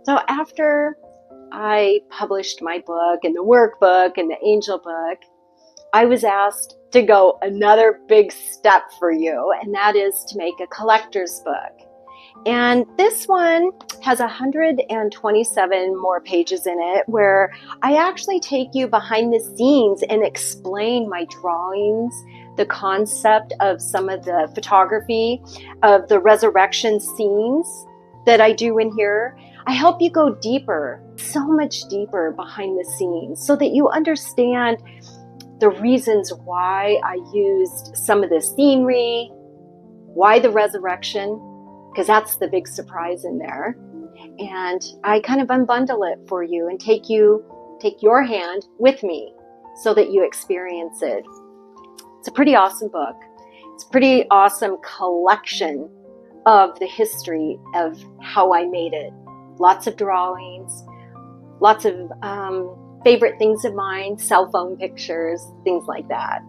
So after I published my book and the workbook and the angel book, I was asked to go another big step for you, and that is to make a collector's book. And this one has 127 more pages in it where I actually take you behind the scenes and explain my drawings, the concept of some of the photography of the resurrection scenes that I do in here. I help you go deeper, so much deeper behind the scenes so that you understand the reasons why I used some of the scenery, why the resurrection, because that's the big surprise in there. And I kind of unbundle it for you and take your hand with me so that you experience it. It's a pretty awesome book. It's a pretty awesome collection of the history of how I made it. Lots of drawings, lots of favorite things of mine, cell phone pictures, things like that.